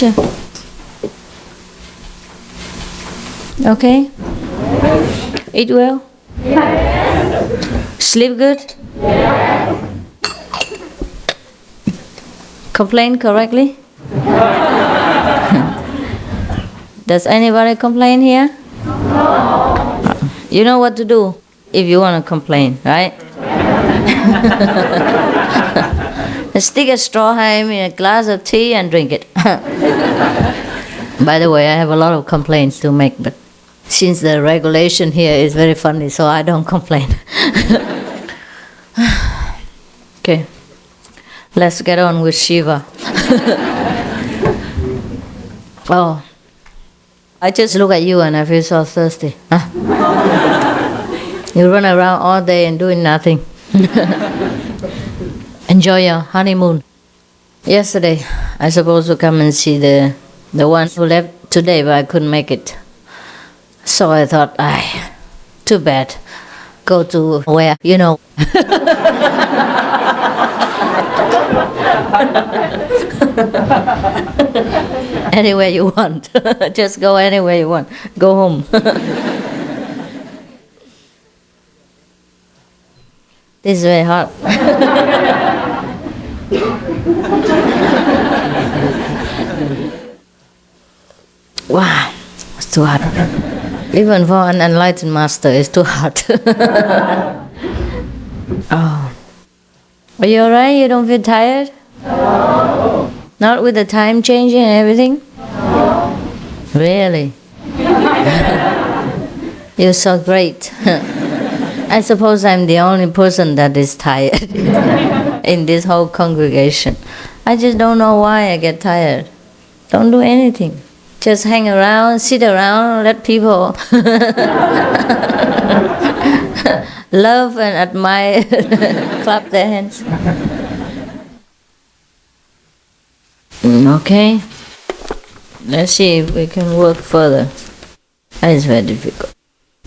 Sure. Okay? Eat well? Sleep good? Complain correctly? Does anybody complain here? You know what to do if you want to complain, right? Stick a straw ham in a glass of tea and drink it. By the way, I have a lot of complaints to make, but since the regulation here is very funny, so I don't complain. Okay, let's get on with Shiva. Oh, I just look at you and I feel so thirsty. Huh? You run around all day and doing nothing. Enjoy your honeymoon. Yesterday, I supposed to come and see the one who left today, but I couldn't make it. So I thought, too bad. Go to where, you know. Anywhere you want. Just go anywhere you want. Go home. This is very hot. Wow, it's too hot. Even for an enlightened master, it's too hot. Oh. Are you alright? You don't feel tired? No. Not with the time changing and everything? No. Really? You're so great. I suppose I'm the only person that is tired in this whole congregation. I just don't know why I get tired. Don't do anything. Just hang around, sit around, let people love and admire, clap their hands. Okay. Let's see if we can work further. That is very difficult.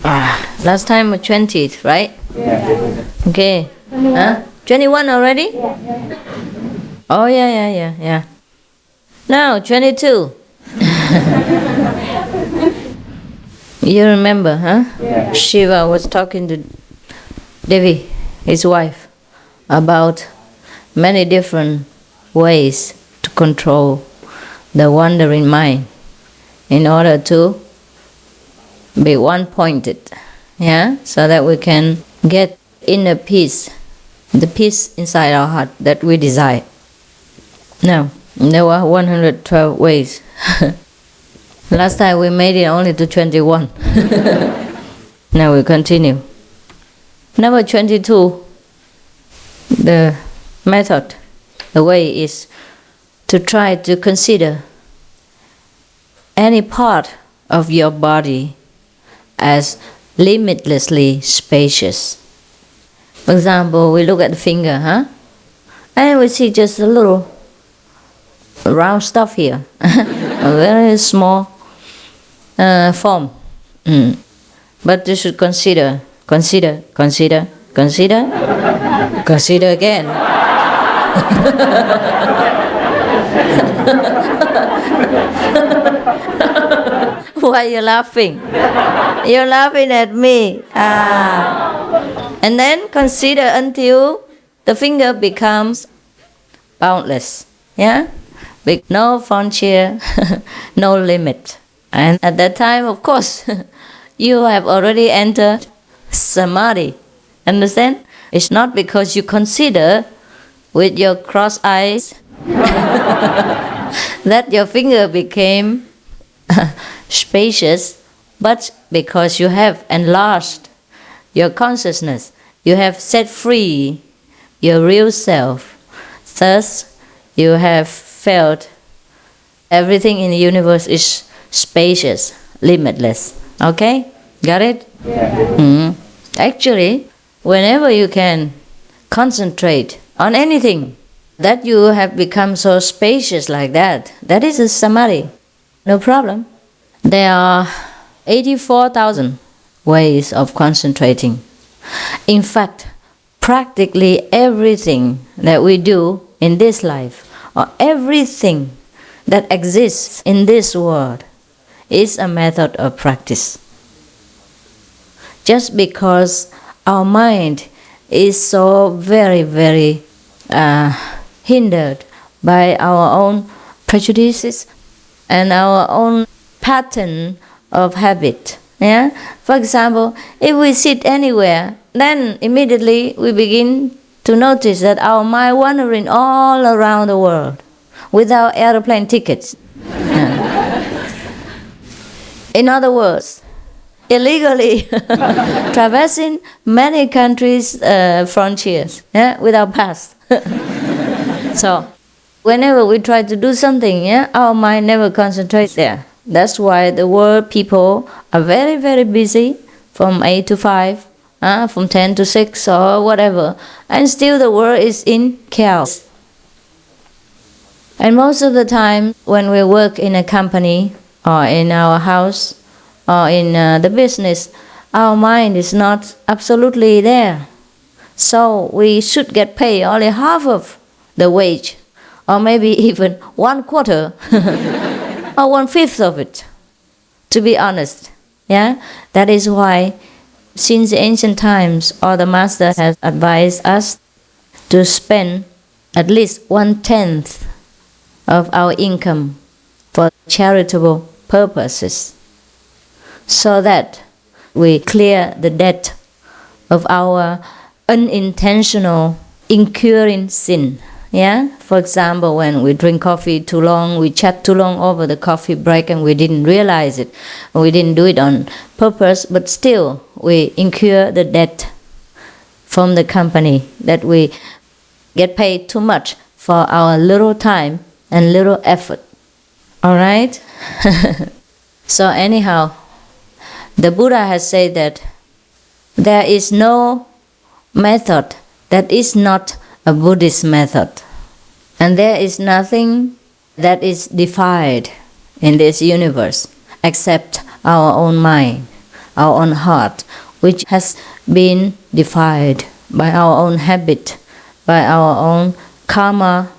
Last time was 20th, right? Yeah. Okay. 21 already? Yeah. Oh, yeah. Now, 22. You remember, huh? Yeah. Shiva was talking to Devi, his wife, about many different ways to control the wandering mind in order to be one-pointed, yeah, so that we can get inner peace, the peace inside our heart that we desire. Now, there were 112 ways. Last time we made it only to 21. Now we continue. Number 22, the method, the way is to try to consider any part of your body as limitlessly spacious. For example, we look at the finger, and we see just a little round stuff here, a very small form. But you should consider again. Why are you laughing? You're laughing at me. And then consider until the finger becomes boundless. Yeah? With no frontier, no limit. And at that time, of course, you have already entered samadhi. Understand? It's not because you consider with your crossed eyes that your finger became spacious, but because you have enlarged your consciousness, you have set free your real self. Thus, you have felt everything in the universe is spacious, limitless. Okay? Got it? Yeah. Actually, whenever you can concentrate on anything, that you have become so spacious like that, that is a samadhi. No problem. There are 84,000 ways of concentrating. In fact, practically everything that we do in this life, or everything that exists in this world is a method of practice. Just because our mind is so very, very hindered by our own prejudices and our own pattern of habit. Yeah? For example, if we sit anywhere, then immediately we begin to notice that our mind wandering all around the world without airplane tickets. In other words, illegally traversing many countries' frontiers, without pass. So, whenever we try to do something, our mind never concentrates there. That's why the world people are very, very busy from 8 to 5, from 10 to 6 or whatever, and still the world is in chaos. And most of the time when we work in a company or in our house or in the business, our mind is not absolutely there. So we should get paid only half of the wage, or maybe even 1/4 or 1/5 of it, to be honest. Yeah, that is why since the ancient times all the masters have advised us to spend at least 1/10 of our income for charitable purposes, so that we clear the debt of our unintentional incurring sin. Yeah? For example, when we drink coffee too long, we chat too long over the coffee break and we didn't realize it. We didn't do it on purpose, but still we incur the debt from the company that we get paid too much for our little time and little effort. Alright? So anyhow, the Buddha has said that there is no method that is not a Buddhist method. And there is nothing that is defied in this universe except our own mind, our own heart, which has been defied by our own habit, by our own karma,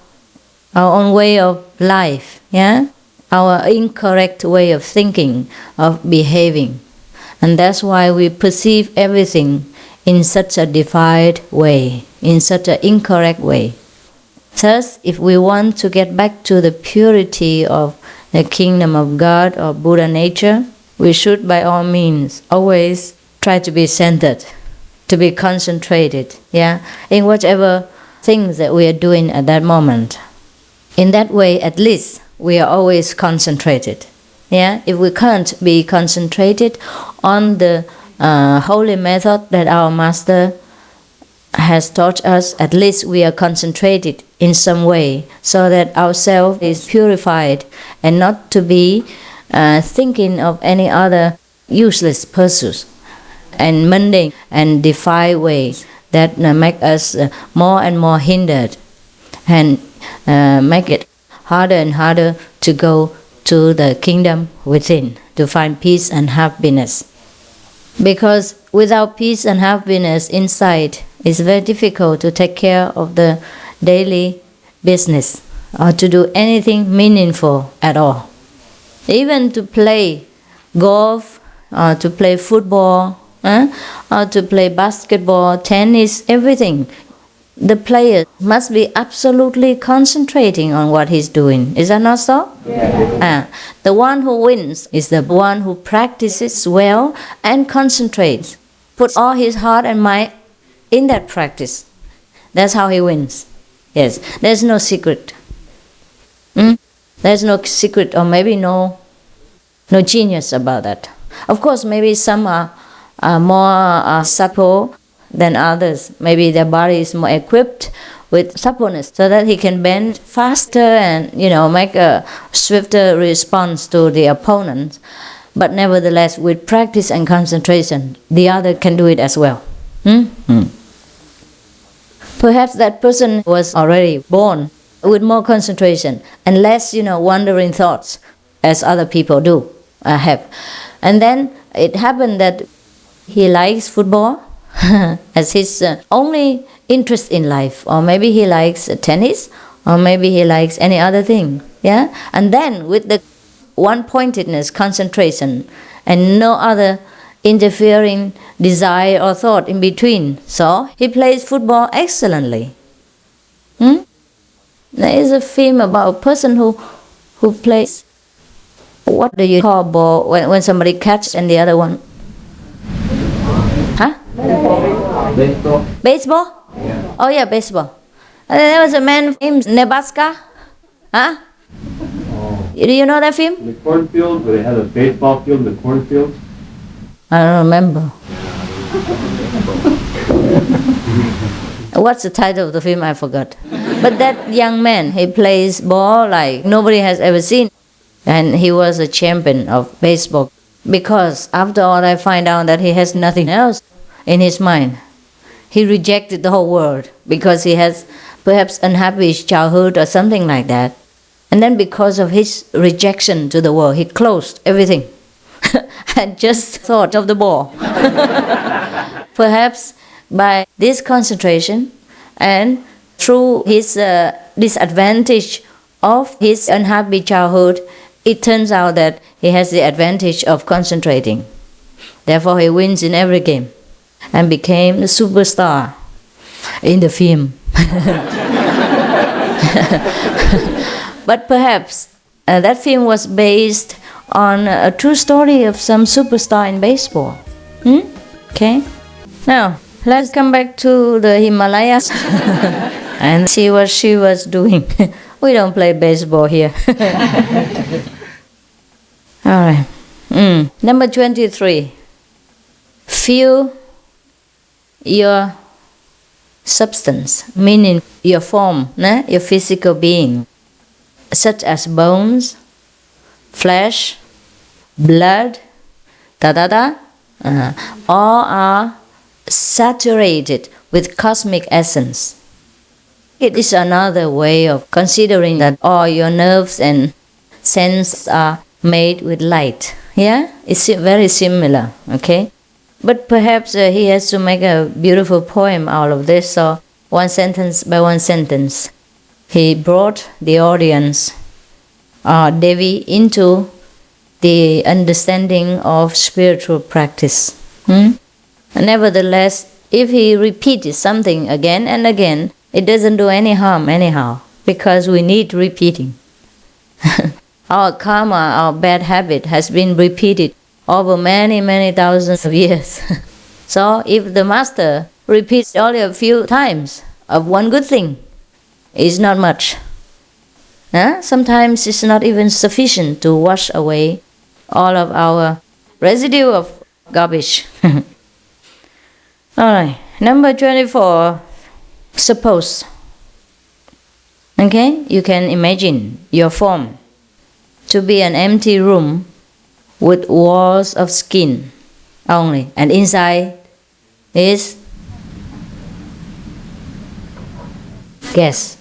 our own way of life, our incorrect way of thinking, of behaving. And that's why we perceive everything in such a defied way, in such an incorrect way. Thus, if we want to get back to the purity of the kingdom of God or Buddha nature, we should by all means always try to be centered, to be concentrated, in whatever things that we are doing at that moment. In that way, at least, we are always concentrated. If we can't be concentrated on the holy method that our master has taught us, at least we are concentrated in some way so that ourselves is purified and not to be thinking of any other useless pursuits and mundane and defiled ways that make us more and more hindered and make it harder and harder to go to the kingdom within, to find peace and happiness. Because without peace and happiness inside, it's very difficult to take care of the daily business or to do anything meaningful at all. Even to play golf, or to play football, or to play basketball, tennis, everything. The player must be absolutely concentrating on what he's doing. Is that not so? Yeah. The one who wins is the one who practices well and concentrates. Put all his heart and mind in that practice. That's how he wins. Yes, there's no secret. There's no secret, or maybe no genius about that. Of course, maybe some are more supple than others. Maybe their body is more equipped with suppleness so that he can bend faster and make a swifter response to the opponent. But nevertheless, with practice and concentration, the other can do it as well. Perhaps that person was already born with more concentration and less, wandering thoughts, as other people do have. And then it happened that he likes football as his only interest in life, or maybe he likes tennis, or maybe he likes any other thing. Yeah? And then with the one-pointedness, concentration, and no other interfering desire or thought in between. So he plays football excellently. There is a film about a person who plays, what do you call ball when somebody catches and the other one? Huh? Baseball. Baseball? Yeah. Oh yeah, baseball. And there was a man named Nebraska. Huh? Do you know that film? The cornfield, where they had a baseball field in the cornfield. I don't remember. What's the title of the film? I forgot. But that young man, he plays ball like nobody has ever seen. And he was a champion of baseball. Because after all, I find out that he has nothing else in his mind. He rejected the whole world because he has perhaps unhappy childhood or something like that. And then because of his rejection to the world, he closed everything and just thought of the ball. Perhaps by this concentration and through his disadvantage of his unhappy childhood, it turns out that he has the advantage of concentrating. Therefore, he wins in every game and became the superstar in the film. But perhaps that film was based on a true story of some superstar in baseball. Okay. Now, let's come back to the Himalayas and see what she was doing. We don't play baseball here. All right. Number 23. Feel your substance, meaning your form, your physical being, such as bones, flesh, blood, all are saturated with cosmic essence. It is another way of considering that all your nerves and senses are made with light. Yeah, it's very similar. Okay, but perhaps he has to make a beautiful poem out of this. So one sentence by one sentence, he brought the audience, Devi, into the understanding of spiritual practice. Nevertheless, if he repeated something again and again, it doesn't do any harm anyhow, because we need repeating. Our karma, our bad habit has been repeated over many, many thousands of years. So if the master repeats only a few times of one good thing, it's not much. Sometimes it's not even sufficient to wash away all of our residue of garbage. Alright, number 24. Suppose, okay, you can imagine your form to be an empty room with walls of skin only, and inside is, guess,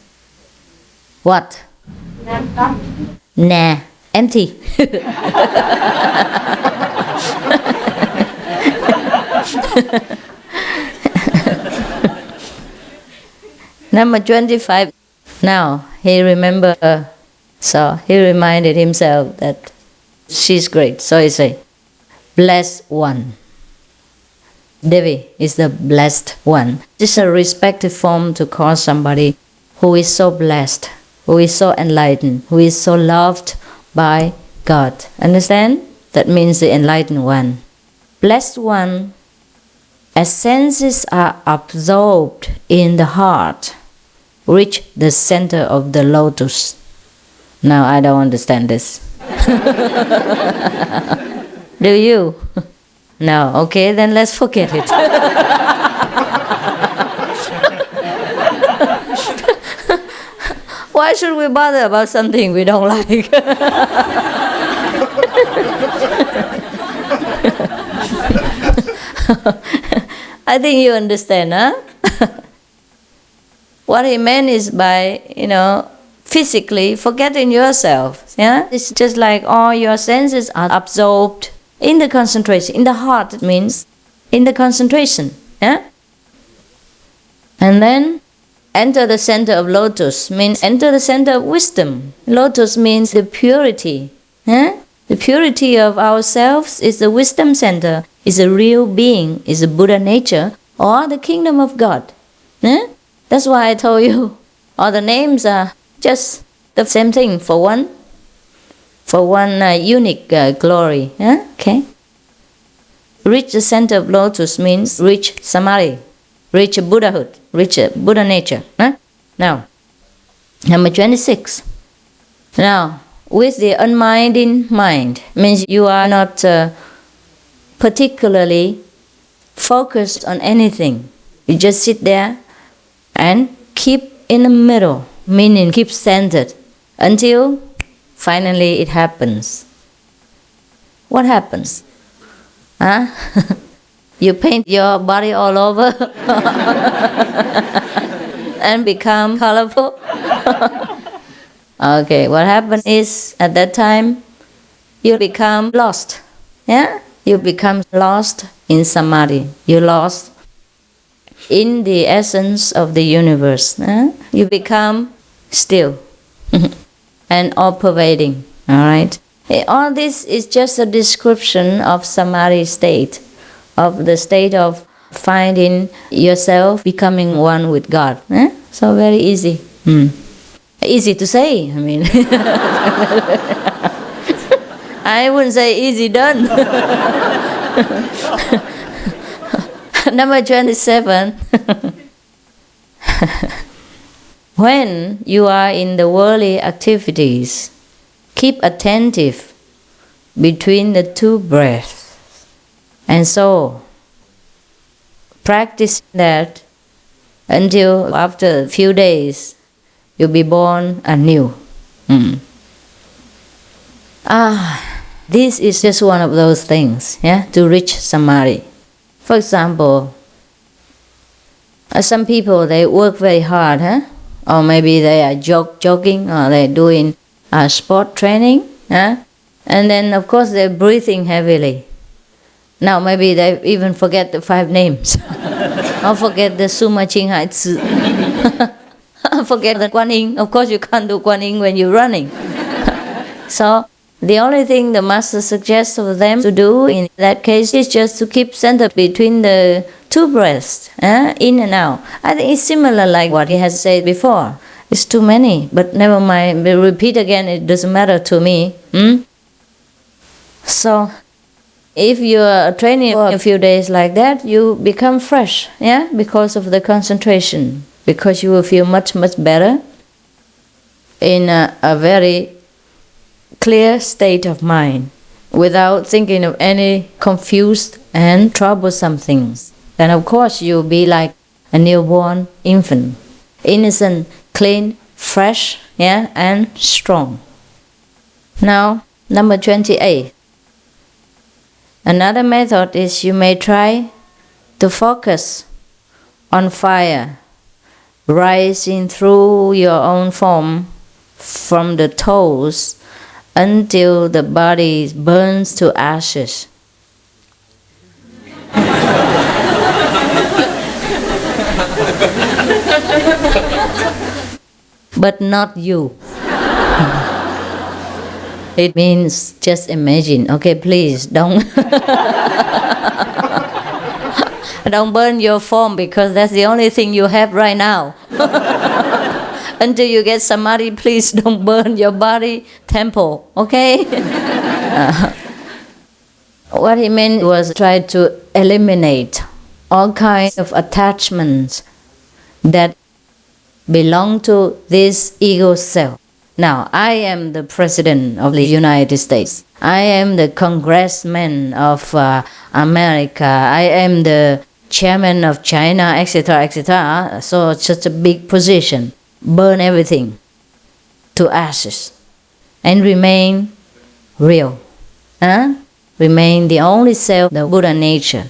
what? Nah, empty. Number 25. Now he remembered her, so he reminded himself that she's great. So he said, blessed one. Devi is the blessed one. This is a respected form to call somebody who is so blessed, who is so enlightened, who is so loved by God. Understand? That means the enlightened one. Blessed one, as senses are absorbed in the heart, reach the center of the lotus. Now I don't understand this. Do you? No, okay, then let's forget it. Why should we bother about something we don't like? I think you understand, huh? What he meant is by, physically forgetting yourself. Yeah, it's just like all your senses are absorbed in the concentration. In the heart, it means in the concentration. Yeah, and then enter the center of lotus means enter the center of wisdom. Lotus means the purity. The purity of ourselves is the wisdom center, is a real being, is a Buddha nature, or the kingdom of God. That's why I told you, all the names are just the same thing for one unique glory. Okay. Reach the center of lotus means reach samadhi, reach Buddhahood, reach a Buddha nature. Now, number 26. Now, with the unminding mind means you are not particularly focused on anything. You just sit there and keep in the middle, meaning keep centered until finally it happens. What happens? You paint your body all over and become colorful. Okay, what happens is at that time you become lost. You become lost in samadhi. You lost in the essence of the universe. You become still and all-pervading. All right. All this is just a description of samadhi state, of the state of finding yourself becoming one with God. So very easy. Easy to say, I mean. I wouldn't say easy done. Number 27. When you are in the worldly activities, keep attentive between the two breaths. And so, practice that until after a few days, you'll be born anew. This is just one of those things, to reach samadhi. For example, some people, they work very hard, or maybe they are jogging, or they're doing sport training, and then of course they're breathing heavily. Now maybe they even forget the 5 names, or forget the Suma Ching Hai Tzu. Forget the Guan Yin. Of course you can't do Guan Yin when you're running. So the only thing the master suggests for them to do in that case is just to keep centered between the 2 breaths, in and out. I think it's similar like what he has said before. It's too many, but never mind. We'll repeat again, it doesn't matter to me. So if you are training for a few days like that, you become fresh, because of the concentration. Because you will feel much, much better in a very clear state of mind without thinking of any confused and troublesome things. Then of course you'll be like a newborn infant, innocent, clean, fresh, and strong. Now, number 28. Another method is you may try to focus on fire rising through your own form from the toes until the body burns to ashes. But not you. It means just imagine. Okay, please don't don't burn your form, because that's the only thing you have right now. Until you get samadhi, please don't burn your body temple, okay? What he meant was try to eliminate all kinds of attachments that belong to this ego self. Now, I am the President of the United States. I am the Congressman of America. I am the Chairman of China, etc., etc. So it's such a big position. Burn everything to ashes and remain real. Remain the only self, the Buddha nature,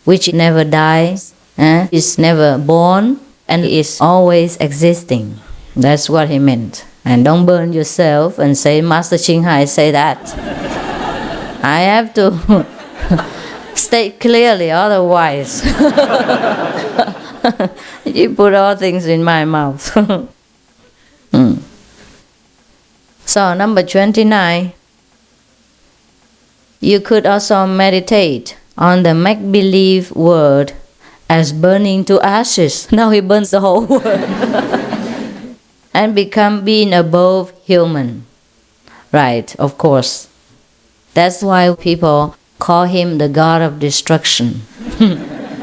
which never dies, is never born, and is always existing. That's what he meant. And don't burn yourself and say, Master Ching Hai say that. I have to State clearly, otherwise you put all things in my mouth. So number 29, you could also meditate on the make-believe world as burning to ashes. Now he burns the whole world. And become being above human. Right, of course. That's why people call him the god of destruction.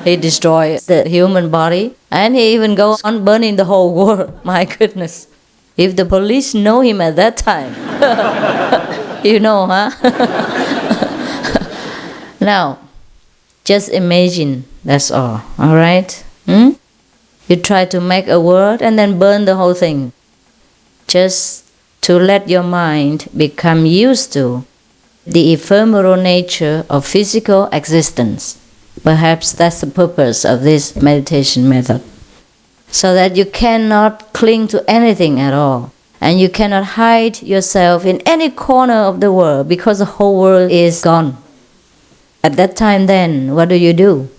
He destroys the human body and he even goes on burning the whole world. My goodness. If the police know him at that time, you know, huh? Now, just imagine, that's all right? You try to make a word and then burn the whole thing. Just to let your mind become used to the ephemeral nature of physical existence. Perhaps that's the purpose of this meditation method. So that you cannot cling to anything at all. And you cannot hide yourself in any corner of the world because the whole world is gone. At that time then, what do?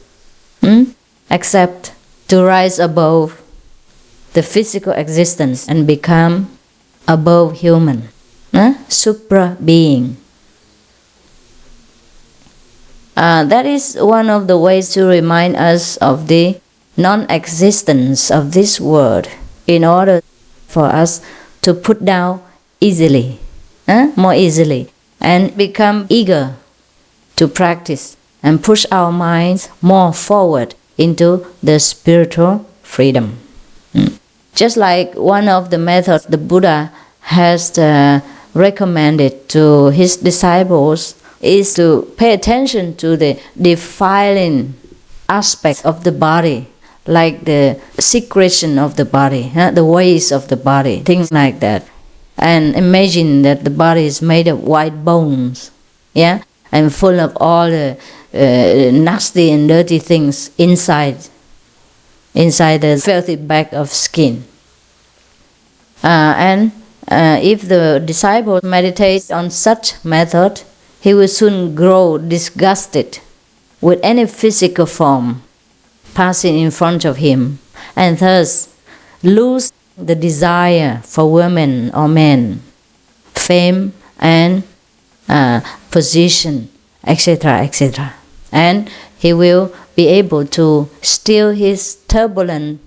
Except to rise above the physical existence and become above human, supra being. That is one of the ways to remind us of the non-existence of this world in order for us to put down easily, more easily, and become eager to practice and push our minds more forward into the spiritual freedom. Just like one of the methods the Buddha has recommended to his disciples is to pay attention to the defiling aspects of the body, like the secretion of the body, the ways of the body, things like that. And imagine that the body is made of white bones, and full of all the nasty and dirty things inside the filthy bag of skin. And if the disciple meditates on such method, he will soon grow disgusted with any physical form passing in front of him, and thus lose the desire for women or men, fame and position, etc., etc. And he will be able to still his turbulent,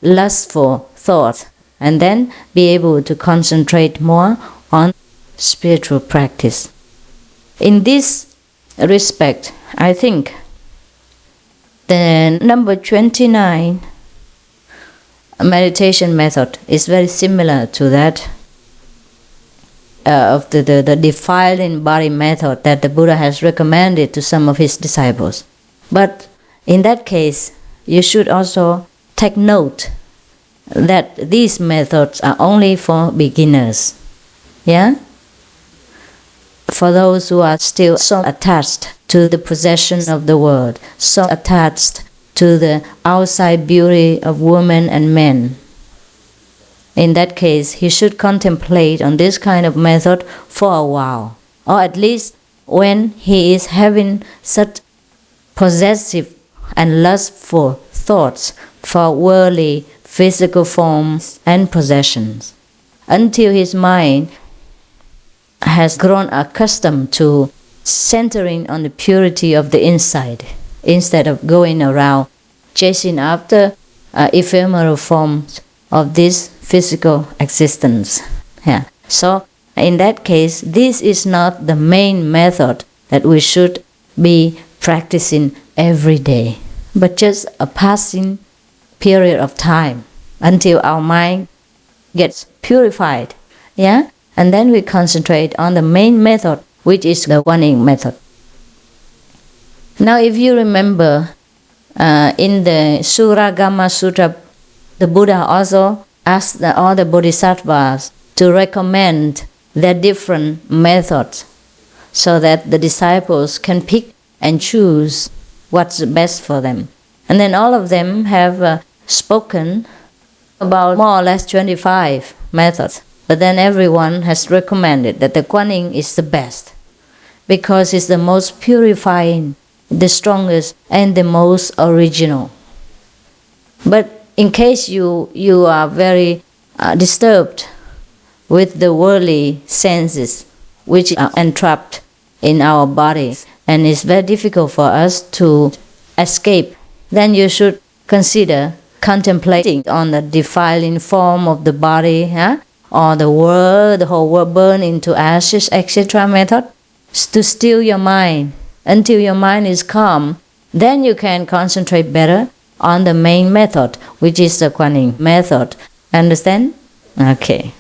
lustful thoughts, and then be able to concentrate more on spiritual practice. In this respect, I think the number 29 meditation method is very similar to that of the defiling body method that the Buddha has recommended to some of his disciples. But in that case, you should also take note that these methods are only for beginners. For those who are still so attached to the possession of the world, so attached to the outside beauty of women and men. In that case, he should contemplate on this kind of method for a while, or at least when he is having such possessive and lustful thoughts for worldly physical forms and possessions, until his mind has grown accustomed to centering on the purity of the inside, instead of going around chasing after ephemeral forms of this physical existence. So in that case, this is not the main method that we should be practicing every day, but just a passing period of time until our mind gets purified. And then we concentrate on the main method, which is the Quán method. Now, if you remember, in the Suragama Sutra, the Buddha also asked all the bodhisattvas to recommend their different methods so that the disciples can pick and choose what's the best for them. And then all of them have spoken about more or less 25 methods. But then everyone has recommended that the Quán is the best because it's the most purifying the strongest and the most original. But in case you are very disturbed with the worldly senses, which are entrapped in our body, and it's very difficult for us to escape, then you should consider contemplating on the defiling form of the body, or the world, the whole world burn into ashes, etc. method, to still your mind until your mind is calm. Then you can concentrate better on the main method, which is the Quán method. Understand? Okay.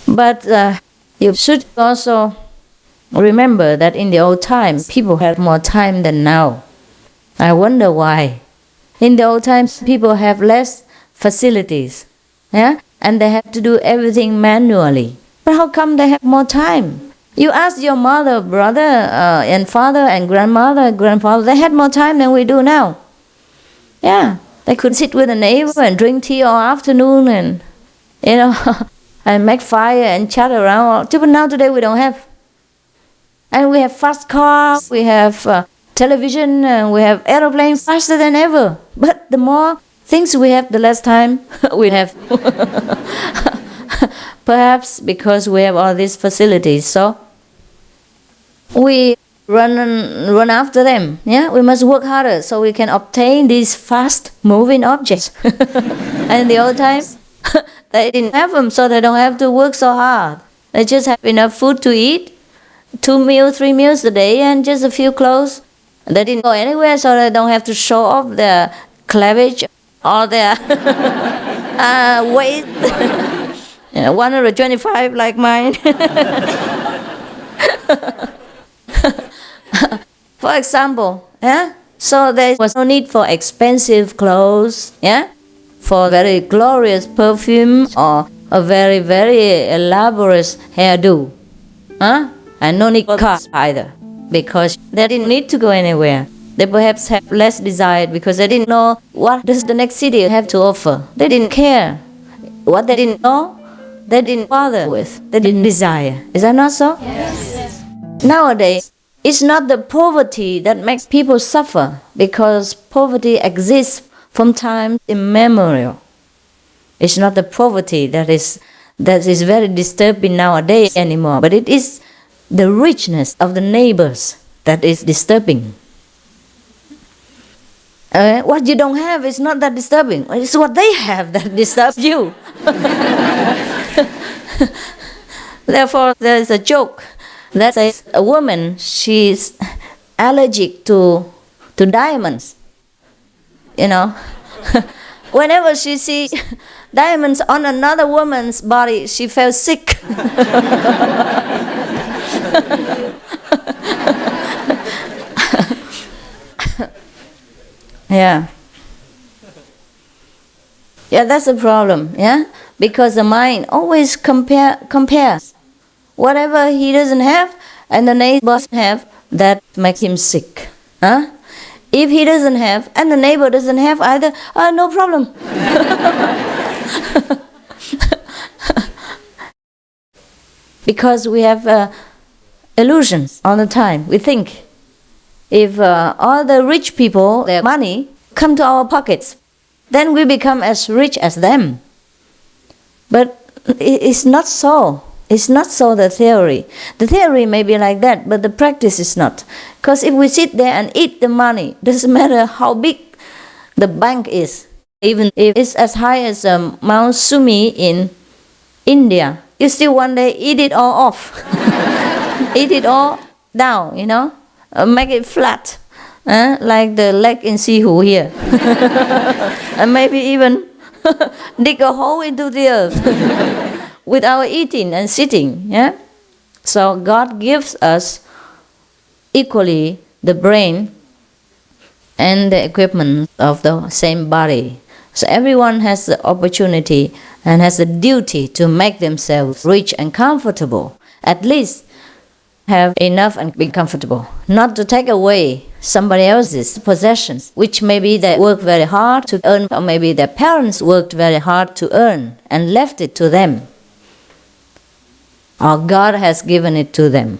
But you should also remember that in the old times, people had more time than now. I wonder why. In the old times, people have less facilities, and they have to do everything manually. But how come they have more time? You ask your mother, brother, and father, and grandmother, grandfather, they had more time than we do now. Yeah, they could sit with a neighbor and drink tea all afternoon and, and make fire and chat around. But now today we don't have. And we have fast cars, we have television, and we have aeroplanes faster than ever. But the more things we have, the less time we have. Perhaps because we have all these facilities, so we run after them. Yeah, we must work harder so we can obtain these fast-moving objects. And in the old times, they didn't have them, so they don't have to work so hard. They just have enough food to eat, 2 meals, 3 meals a day, and just a few clothes. They didn't go anywhere, so they don't have to show off their cleavage or their weight. 125 like mine. For example, so there was no need for expensive clothes, for very glorious perfume or a very, very elaborate hairdo, and no need cars either, because they didn't need to go anywhere. They perhaps have less desire because they didn't know what does the next city have to offer. They didn't care. What they didn't know, they didn't bother with. They didn't desire. Is that not so? Yes. Nowadays, it's not the poverty that makes people suffer, because poverty exists from time immemorial. It's not the poverty that is very disturbing nowadays anymore, but it is the richness of the neighbors that is disturbing. What you don't have is not that disturbing. It's what they have that disturbs you. Therefore, there is a joke that says a woman, she's allergic to diamonds. Whenever she sees diamonds on another woman's body, she feels sick. Yeah, that's a problem, because the mind always compares. Whatever he doesn't have and the neighbors have, that makes him sick. If he doesn't have and the neighbor doesn't have either, no problem. Because we have illusions all the time. We think if all the rich people, their money, come to our pockets, then we become as rich as them. But it's not so. It's not so, the theory. The theory may be like that, but the practice is not. Because if we sit there and eat the money, doesn't matter how big the bank is, even if it's as high as Mount Sumi in India, you still one day eat it all off. Eat it all down, make it flat, like the lake in Sihu here. And maybe even dig a hole into the earth. With our eating and sitting, So God gives us equally the brain and the equipment of the same body. So everyone has the opportunity and has the duty to make themselves rich and comfortable. At least have enough and be comfortable. Not to take away somebody else's possessions, which maybe they worked very hard to earn, or maybe their parents worked very hard to earn and left it to them. Or God has given it to them.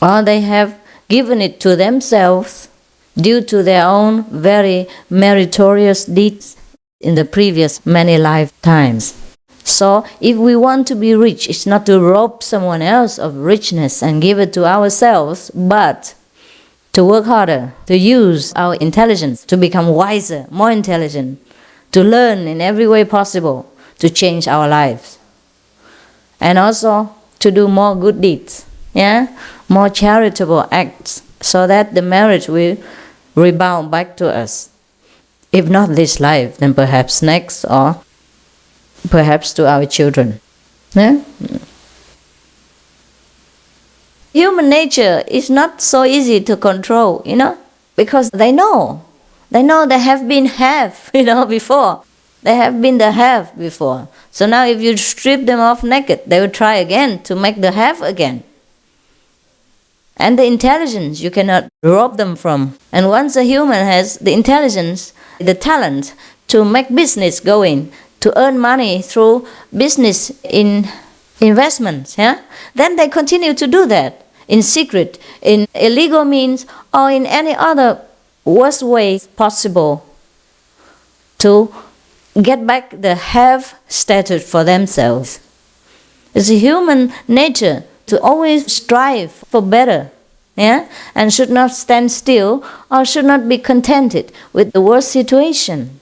or they have given it to themselves due to their own very meritorious deeds in the previous many lifetimes. So if we want to be rich, it's not to rob someone else of richness and give it to ourselves, but to work harder, to use our intelligence, to become wiser, more intelligent, to learn in every way possible to change our lives. And also to do more good deeds, more charitable acts, so that the merit will rebound back to us. If not this life, then perhaps next, or perhaps to our children. Human nature is not so easy to control, because they know they have been half, before. They have been the half before. So now if you strip them off naked, they will try again to make the half again. And the intelligence you cannot rob them from. And once a human has the intelligence, the talent to make business going, to earn money through business in investments, then they continue to do that in secret, in illegal means, or in any other worst way possible to get back the have status for themselves. It's a human nature to always strive for better, and should not stand still or should not be contented with the worst situation.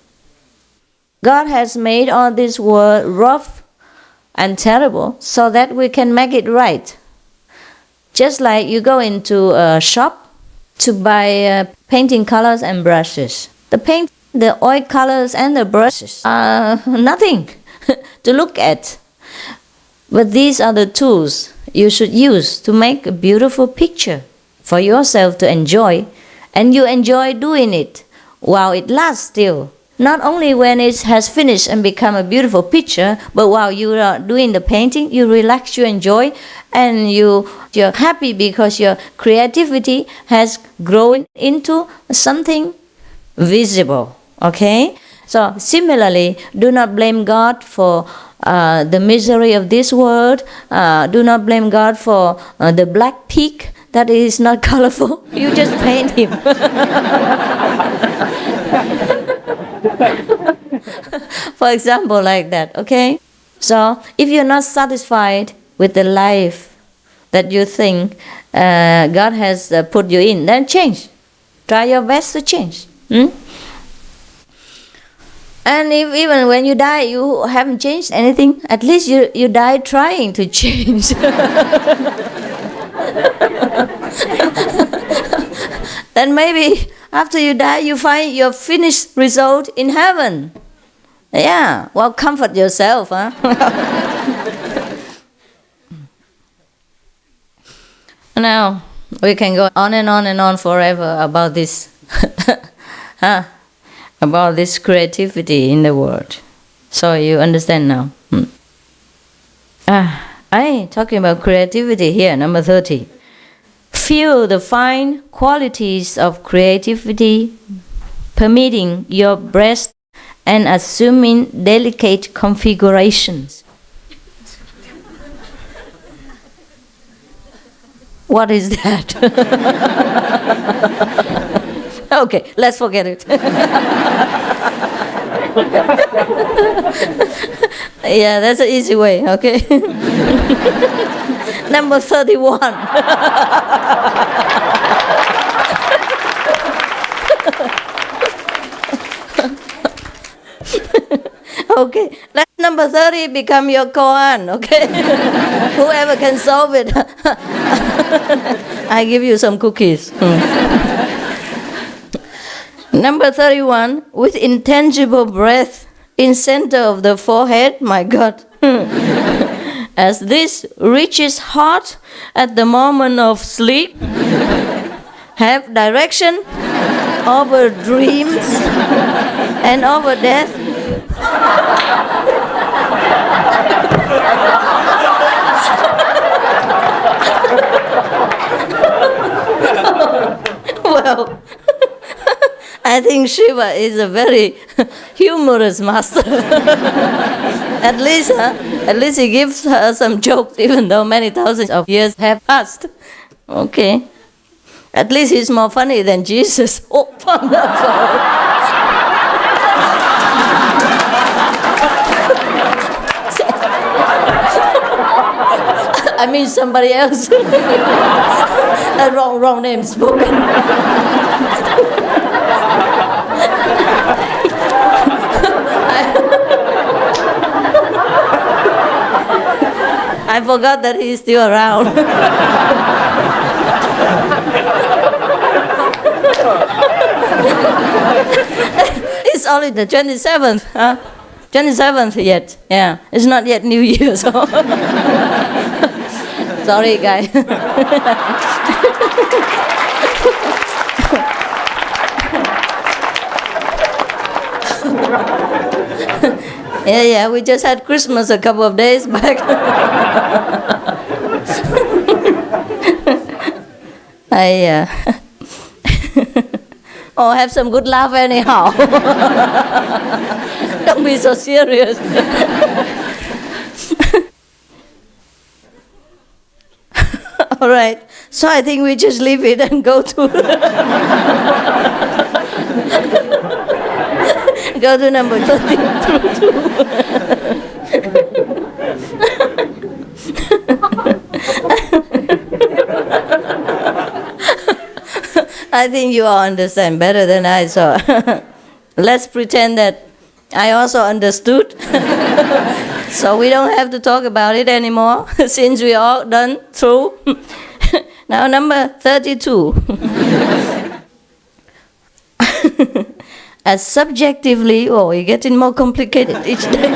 God has made all this world rough and terrible so that we can make it right. Just like you go into a shop to buy painting colors and brushes. The paint, the oil colors and the brushes are nothing to look at. But these are the tools you should use to make a beautiful picture for yourself to enjoy. And you enjoy doing it while it lasts still. Not only when it has finished and become a beautiful picture, but while you are doing the painting, you relax, you enjoy, and you're happy because your creativity has grown into something visible. Okay? So similarly, do not blame God for the misery of this world. Do not blame God for the black pig that is not colorful. You just paint him. For example, like that, okay? So if you're not satisfied with the life that you think God has put you in, then change. Try your best to change. And if even when you die you haven't changed anything, at least you die trying to change. Then maybe after you die you find your finished result in heaven. Yeah, well, comfort yourself, huh? Now we can go on and on and on forever about this. About this creativity in the world. So you understand now. I talking about creativity here, number 30. Feel the fine qualities of creativity permeating your breast and assuming delicate configurations. What is that? Okay, let's forget it. Yeah, that's an easy way, okay? Number 31. Okay, let number 30 become your koan, okay? Whoever can solve it, I give you some cookies. Number 31, with intangible breath in center of the forehead, my God. As this reaches heart at the moment of sleep, have direction over dreams and over death. Well, I think Shiva is a very humorous master. At least he gives her some jokes, even though many thousands of years have passed. Okay. At least he's more funny than Jesus. Oh, I mean somebody else. Wrong name spoken. I forgot that he's still around. It's only the 27th, huh? 27th yet, yeah. It's not yet New Year, so... Sorry, guys. Yeah, we just had Christmas a couple of days back. Oh, have some good laugh anyhow. Don't be so serious. All right, so I think we just leave it and go to go to number 32. I think you all understand better than I, so let's pretend that I also understood. So we don't have to talk about it anymore, since we all done through. Now number 32. As subjectively, oh, we're getting more complicated each day.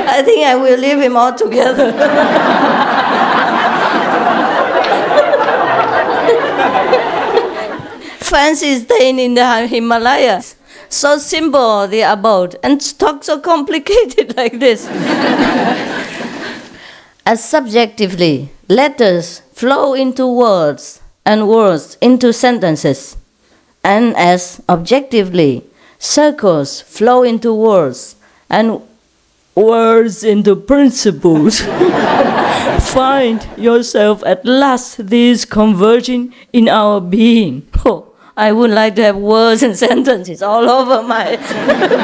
I think I will leave him all together. Fancy staying in the Himalayas. So simple the abode, and talk so complicated like this. As subjectively, letters flow into words, and words into sentences. And as objectively, circles flow into words, and words into principles. Find yourself at last these converging in our being. Oh, I would like to have words and sentences all over my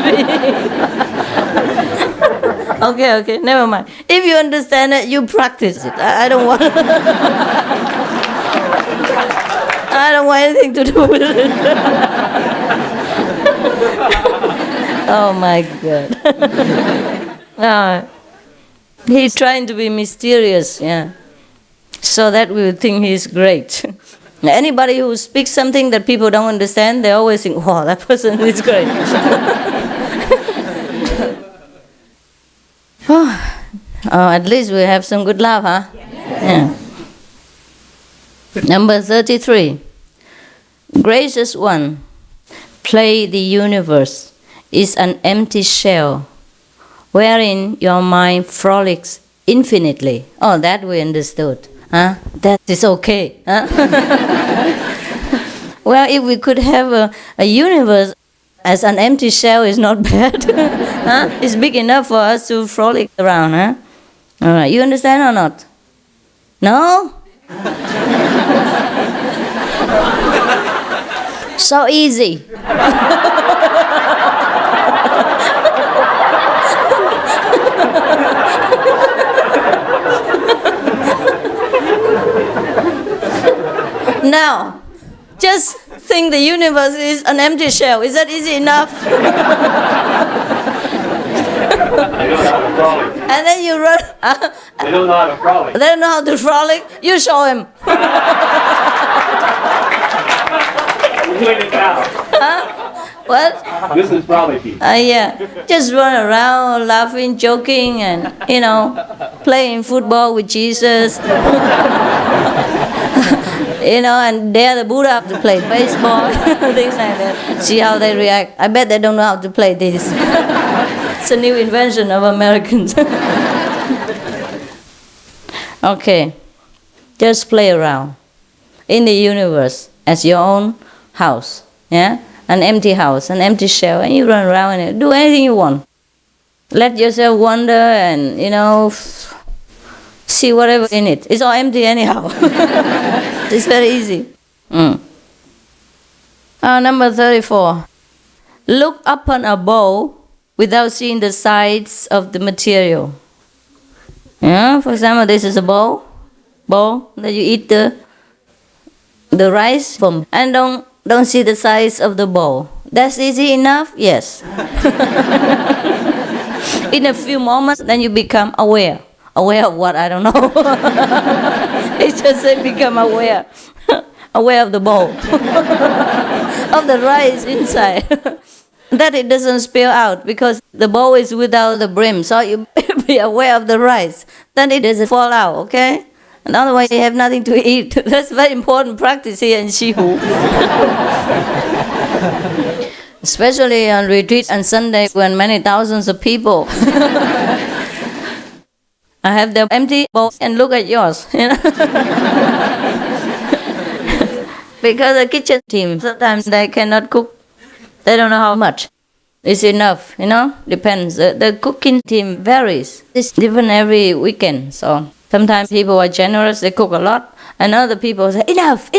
being. Okay, never mind. If you understand it, you practice it. I don't want. I don't want anything to do with it. Oh my God. He's trying to be mysterious, yeah, so that we will think he's great. Anybody who speaks something that people don't understand, they always think, wow, that person is great. Oh, at least we have some good love, huh? Yeah. Number 33. Gracious One, play the universe is an empty shell wherein your mind frolics infinitely. Oh, that we understood. Huh? That is okay. Huh? Well, if we could have a universe as an empty shell is not bad. Huh? It's big enough for us to frolic around. Huh? All right, you understand or not? No? So easy. Now, just think the universe is an empty shell. Is that easy enough? They don't know how to frolic. And then you run. They don't know how to frolic. They don't know how to frolic. You show him. Clean it down. Huh? What? This is frolicking. Yeah. Just run around, laughing, joking, and, playing football with Jesus. And dare the Buddha to play baseball, things like that. See how they react. I bet they don't know how to play this. It's a new invention of Americans. Okay, just play around in the universe as your own house, yeah? An empty house, an empty shell, and you run around and do anything you want. Let yourself wander and, see whatever in it. It's all empty anyhow. It's very easy. Number 34. Look upon a bowl without seeing the sides of the material. Yeah, for example, this is a bowl that you eat the rice from, and don't see the size of the bowl. That's easy enough? Yes. In a few moments, then you become aware. Aware of what? I don't know. It's just say become aware. Aware of the bowl. Of the rice inside. That it doesn't spill out because the bowl is without the brim. So you be aware of the rice. Then it doesn't fall out, okay? And otherwise you have nothing to eat. That's very important practice here in Shihu. Especially on retreat on Sunday when many thousands of people I have the empty bowl and look at yours. Because the kitchen team, sometimes they cannot cook. They don't know how much is enough, depends. The cooking team varies. It's different every weekend. So sometimes people are generous, they cook a lot. And other people say, enough.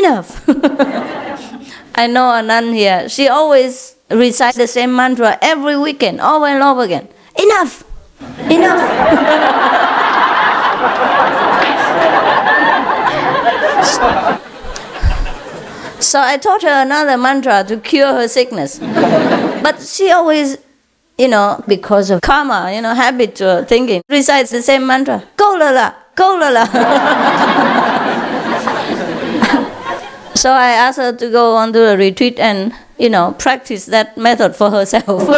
I know a nun here, she always recites the same mantra every weekend, over and over again. Enough. So I taught her another mantra to cure her sickness. But she always, because of karma, habit thinking, recites the same mantra. Go la. So I asked her to go on to a retreat and, practice that method for herself.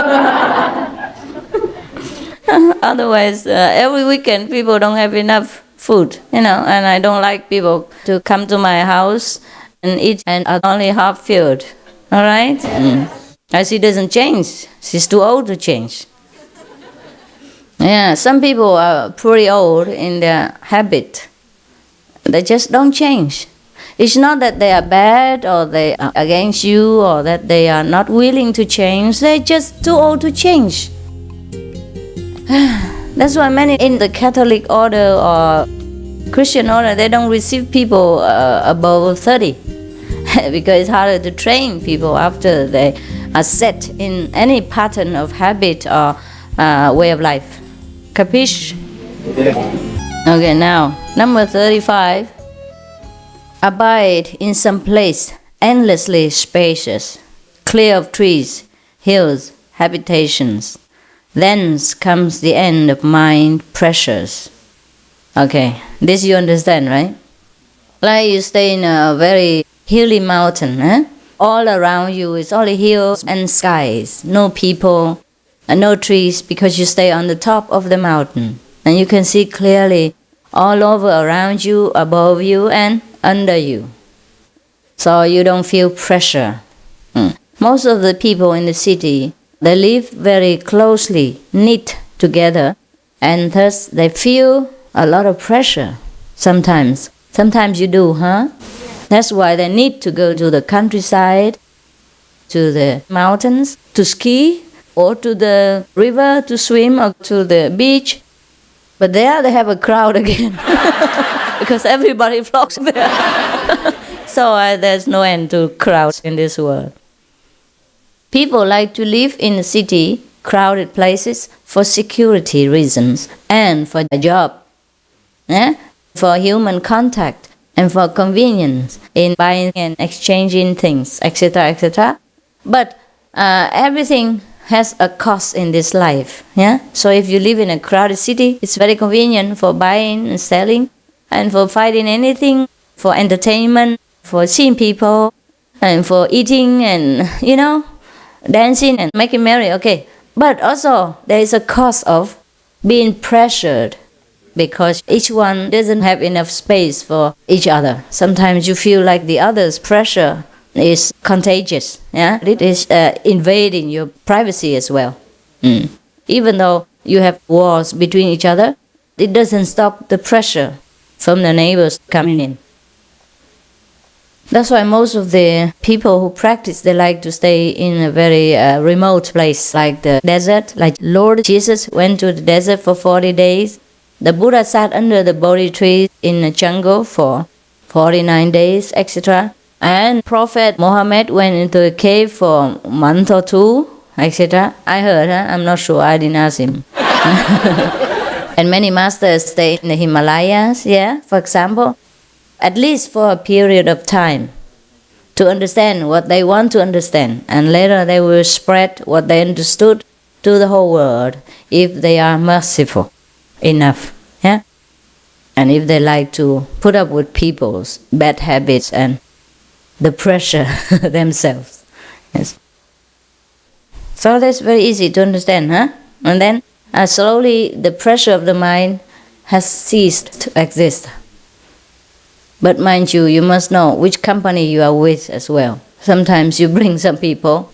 Otherwise, every weekend people don't have enough food, and I don't like people to come to my house and eat and are only half filled. All right? As she doesn't change. She's too old to change. Yeah, some people are pretty old in their habit. They just don't change. It's not that they are bad or they are against you or that they are not willing to change. They're just too old to change. That's why many in the Catholic order or Christian order, they don't receive people above 30 because it's harder to train people after they are set in any pattern of habit or way of life. Capiche? Okay, now, number 35. Abide in some place endlessly spacious, clear of trees, hills, habitations. Thence comes the end of mind pressures. Okay, this you understand, right? Like you stay in a very hilly mountain, all around you is only hills and skies, no people and no trees because you stay on the top of the mountain. And you can see clearly all over around you, above you and under you. So you don't feel pressure. Most of the people in the city, they live very closely, knit together, and thus they feel a lot of pressure sometimes. Sometimes you do, huh? That's why they need to go to the countryside, to the mountains, to ski, or to the river to swim, or to the beach. But there they have a crowd again, because everybody flocks there. So there's no end to crowds in this world. People like to live in the city, crowded places, for security reasons and for a job, for human contact and for convenience in buying and exchanging things, etc., etc. But everything has a cost in this life. So if you live in a crowded city, it's very convenient for buying and selling and for finding anything, for entertainment, for seeing people, and for eating and, dancing and making merry, okay. But also, there is a cost of being pressured because each one doesn't have enough space for each other. Sometimes you feel like the other's pressure is contagious. It is invading your privacy as well. Even though you have walls between each other, it doesn't stop the pressure from the neighbors coming in. That's why most of the people who practice, they like to stay in a very remote place, like the desert. Like Lord Jesus went to the desert for 40 days. The Buddha sat under the Bodhi tree in the jungle for 49 days, etc. And Prophet Muhammad went into a cave for a month or two, etc. I heard, I'm not sure, I didn't ask him. And many masters stay in the Himalayas, for example, at least for a period of time to understand what they want to understand. And later they will spread what they understood to the whole world if they are merciful enough. And if they like to put up with people's bad habits and the pressure themselves. Yes. So that's very easy to understand, And then slowly the pressure of the mind has ceased to exist. But mind you, you must know which company you are with as well. Sometimes you bring some people,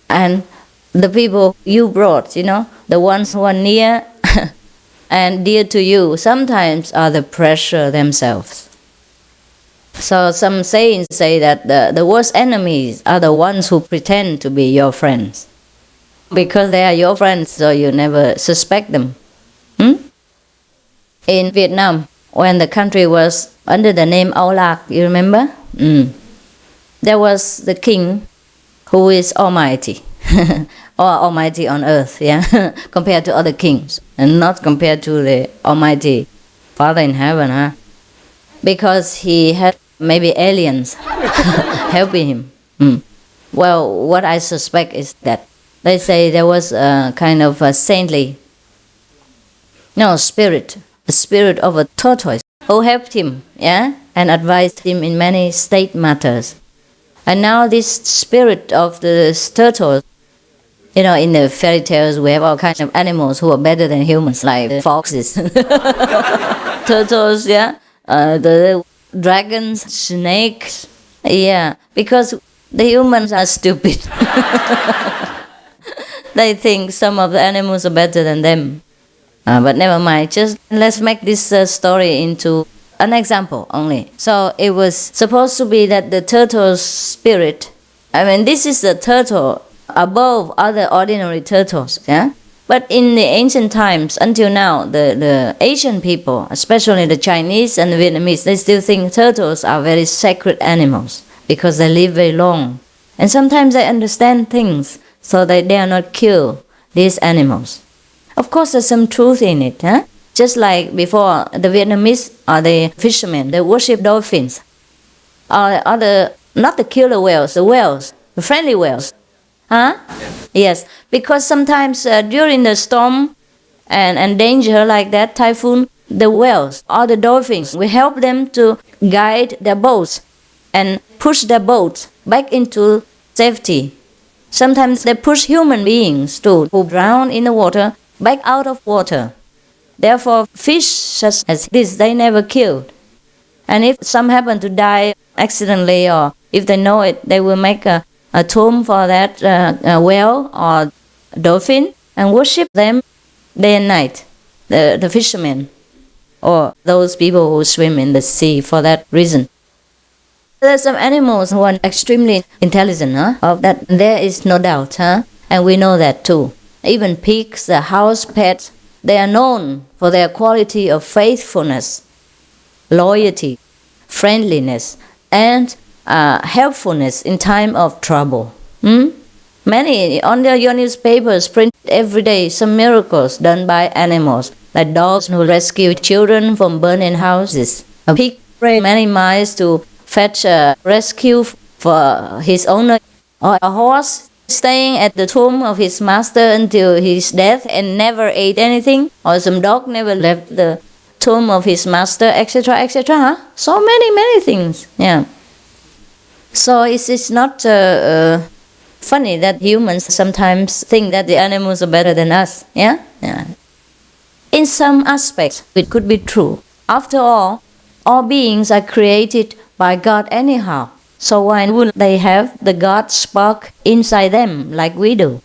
and the people you brought, the ones who are near and dear to you, sometimes are the pressure themselves. So some sayings say that the worst enemies are the ones who pretend to be your friends. Because they are your friends, so you never suspect them. In Vietnam, when the country was under the name Âu Lạc, you remember? There was the king who is almighty, or almighty on earth, compared to other kings, and not compared to the almighty Father in heaven, because he had maybe aliens helping him. Well, what I suspect is that they say there was a kind of a saintly spirit, the spirit of a tortoise who helped him, and advised him in many state matters. And now this spirit of the turtle, in the fairy tales we have all kinds of animals who are better than humans, like foxes, turtles, the dragons, snakes, because the humans are stupid. They think some of the animals are better than them. But never mind, just let's make this story into an example only. So it was supposed to be that the turtle's spirit, this is the turtle above other ordinary turtles, But in the ancient times, until now, the Asian people, especially the Chinese and the Vietnamese, they still think turtles are very sacred animals because they live very long. And sometimes they understand things, so they dare not kill these animals. Of course, there's some truth in it, Just like before, the Vietnamese or the fishermen, they worship dolphins. Or not the killer whales, the friendly whales. Yes, because sometimes during the storm and danger like that, typhoon, the whales or the dolphins, we help them to guide their boats and push their boats back into safety. Sometimes they push human beings too, who drown in the water, back out of water. Therefore, fish such as this, they never killed. And if some happen to die accidentally, or if they know it, they will make a tomb for that whale or dolphin and worship them day and night, the fishermen, or those people who swim in the sea for that reason. There are some animals who are extremely intelligent, of that there is no doubt, and we know that too. Even pigs, the house pets, they are known for their quality of faithfulness, loyalty, friendliness, and helpfulness in time of trouble. Many on your newspapers print every day some miracles done by animals, like dogs who rescue children from burning houses. A pig ran many miles to fetch a rescue for his owner, or a horse staying at the tomb of his master until his death and never ate anything, or some dog never left the tomb of his master, etc., etc. So many things. So it's not funny that humans sometimes think that the animals are better than us. In some aspects, it could be true. After all beings are created by God anyhow. So why wouldn't they have the God spark inside them like we do?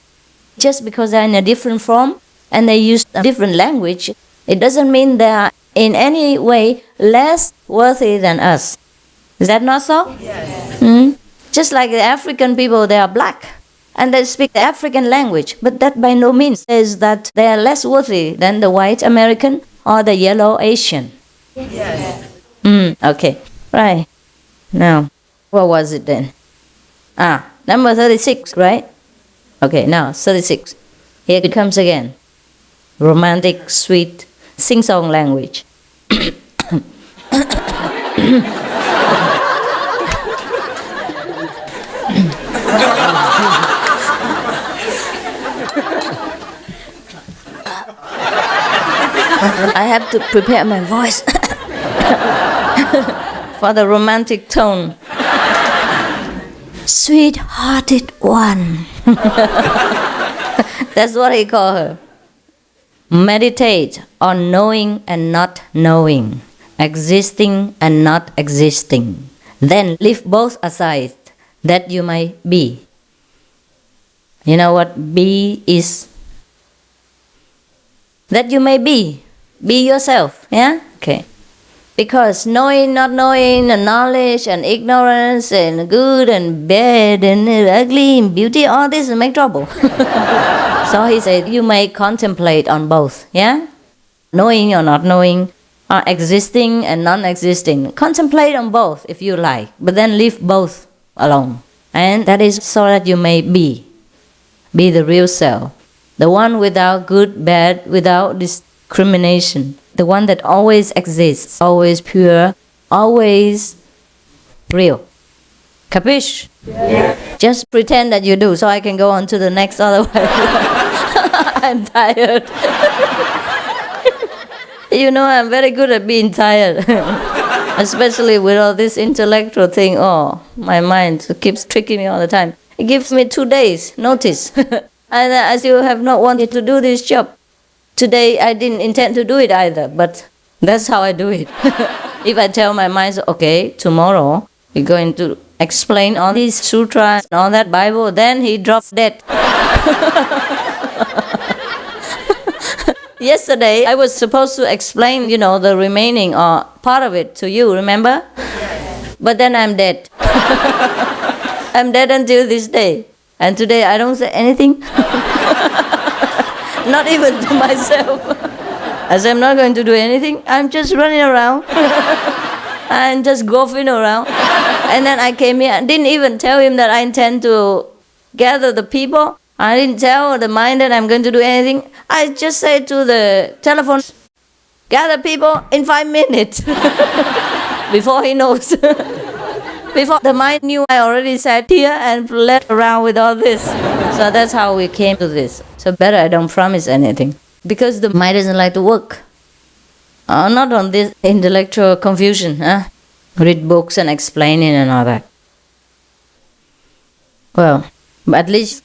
Just because they're in a different form and they use a different language, it doesn't mean they are in any way less worthy than us. Is that not so? Yes. Just like the African people, they are black. And they speak the African language. But that by no means says that they are less worthy than the white American or the yellow Asian. Yes. Okay. Right. Now, what was it then? Number 36, right? Okay, now 36. Here it comes again. Romantic, sweet, sing-song language. I have to prepare my voice for the romantic tone. Sweet-hearted one. That's what he called her. Meditate on knowing and not knowing, existing and not existing. Then leave both aside, that you may be. You know what be is? That you may be. Be yourself. Yeah? Okay. Because knowing, not knowing, and knowledge and ignorance and good and bad and ugly and beauty, all this will make trouble. So he said, you may contemplate on both. Yeah? Knowing or not knowing, or existing and non-existing. Contemplate on both if you like, but then leave both alone. And that is so that you may be. Be the real self. The one without good, bad, without discrimination. The one that always exists, always pure, always real. Capiche? Yeah. Just pretend that you do so I can go on to the next, otherwise I'm tired. You know, I'm very good at being tired. Especially with all this intellectual thing. Oh, my mind keeps tricking me all the time. It gives me 2 days notice. And as you have not wanted to do this job, today I didn't intend to do it either, but that's how I do it. If I tell my mind, okay, tomorrow we're going to explain all these sutras and all that Bible, then he drops dead. Yesterday I was supposed to explain, the remaining or part of it to you, remember? But then I'm dead. I'm dead until this day. And today I don't say anything. Not even to myself. As I'm not going to do anything, I'm just running around. And just golfing around. And then I came here and didn't even tell him that I intend to gather the people. I didn't tell the mind that I'm going to do anything. I just said to the telephone, gather people in 5 minutes. Before he knows. Before the mind knew, I already sat here and led around with all this. So that's how we came to this. So better I don't promise anything. Because the mind doesn't like to work. Not on this intellectual confusion. Read books and explaining and all that. Well, but at least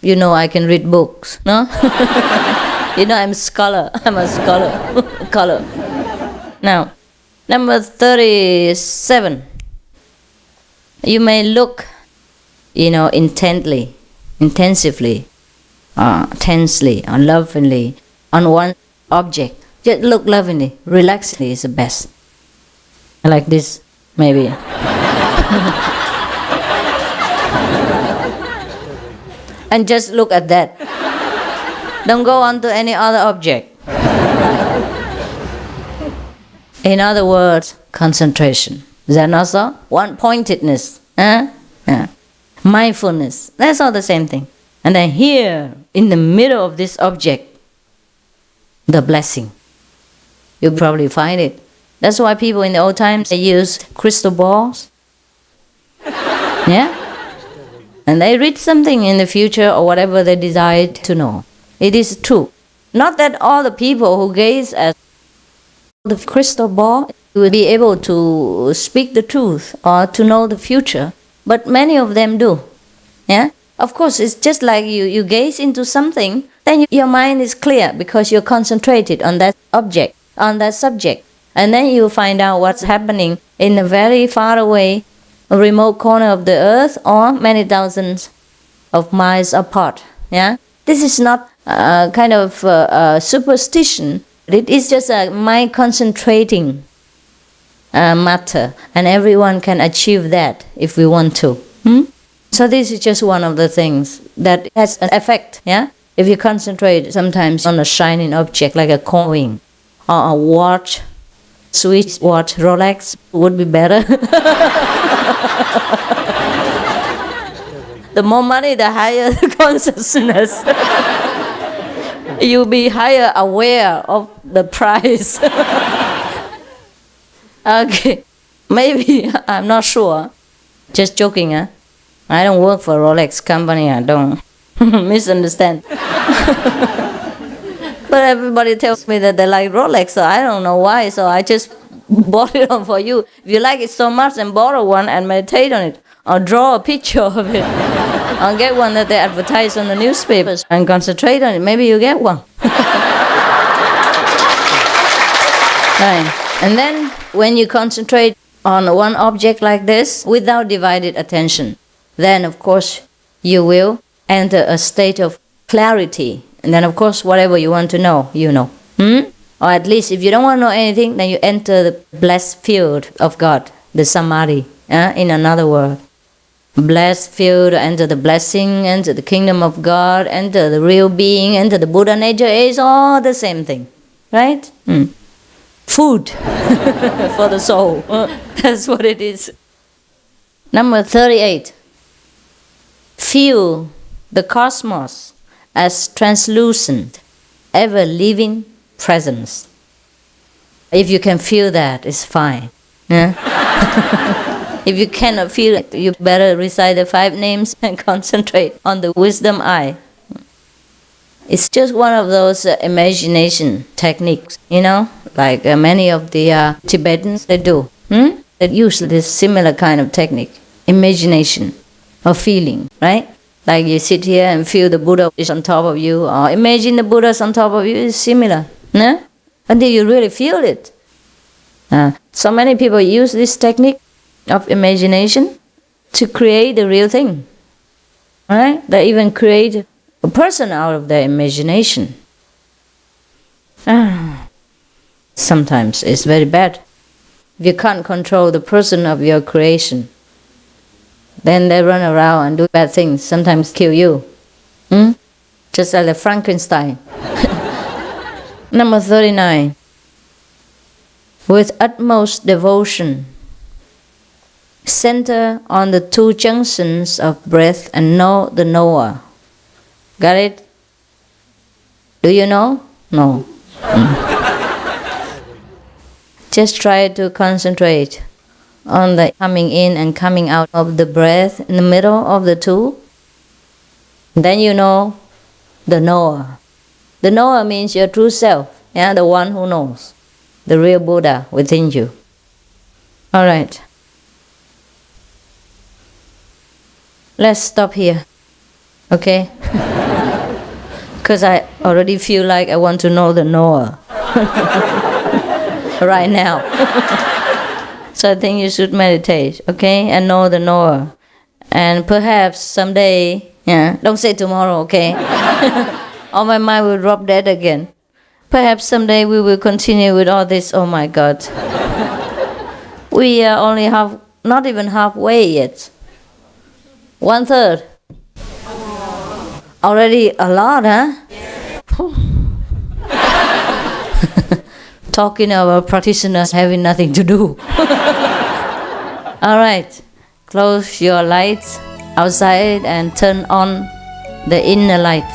I can read books, no? I'm a scholar. I'm a scholar. Now, number 37. You may look, intently, intensively, tensely, or lovingly on one object. Just look lovingly, relaxingly is the best. Like this, maybe. And just look at that. Don't go on to any other object. In other words, concentration. Is that not so? One-pointedness. Mindfulness. That's all the same thing. And then here, in the middle of this object, the blessing. You'll probably find it. That's why people in the old times, they used crystal balls. Yeah? And they read something in the future or whatever they desired to know. It is true. Not that all the people who gaze at the crystal ball will be able to speak the truth or to know the future, but many of them do. Yeah? Of course, it's just like you gaze into something, then your mind is clear because you're concentrated on that object, on that subject. And then you find out what's happening in a very far away, remote corner of the earth or many thousands of miles apart. Yeah? This is not a kind of superstition. It is just a mind concentrating matter, and everyone can achieve that if we want to. So this is just one of the things that has an effect. Yeah, if you concentrate sometimes on a shining object like a coin or a watch, Swiss watch, Rolex would be better. The more money, the higher the consciousness. You'll be higher aware of the price. Okay, maybe, I'm not sure. Just joking, huh? I don't work for Rolex company, I don't misunderstand. But everybody tells me that they like Rolex, so I don't know why, so I just bought it on for you. If you like it so much, then borrow one and meditate on it, or draw a picture of it, or get one that they advertise on the newspapers and concentrate on it. Maybe you get one. Right. And then when you concentrate on one object like this without divided attention, then of course you will enter a state of clarity. And then of course whatever you want to know, you know. Or at least if you don't want to know anything, then you enter the blessed field of God, the samadhi, in another word. Blessed field, enter the blessing, enter the kingdom of God, enter the real being, enter the Buddha nature, is all the same thing. Right? Food for the soul. That's what it is. Number 38. Feel the cosmos as translucent, ever-living presence. If you can feel that, it's fine. Yeah? If you cannot feel it, you better recite the 5 names and concentrate on the wisdom eye. It's just one of those imagination techniques, you know, like many of the Tibetans, they do. They use this similar kind of technique, imagination or feeling, right? Like you sit here and feel the Buddha is on top of you, or imagine the Buddha is on top of you, it's similar, no? Until you really feel it. So many people use this technique of imagination to create the real thing, right? They even create a person out of their imagination. Sometimes it's very bad. If you can't control the person of your creation, then they run around and do bad things, sometimes kill you. Just like Frankenstein. Number 39. With utmost devotion, center on the 2 junctions of breath and know the knower. Got it? Do you know? No. Just try to concentrate on the coming in and coming out of the breath in the middle of the 2. Then you know the knower. The knower means your true self, the one who knows, the real Buddha within you. All right. Let's stop here, okay? Because I already feel like I want to know the knower right now. So I think you should meditate, okay? And know the knower. And perhaps someday, don't say tomorrow, okay? Or my mind will drop dead again. Perhaps someday we will continue with all this. Oh my God. We are only not even halfway yet. 1/3. Already a lot, huh? Talking about practitioners having nothing to do. All right. Close your lights outside and turn on the inner light.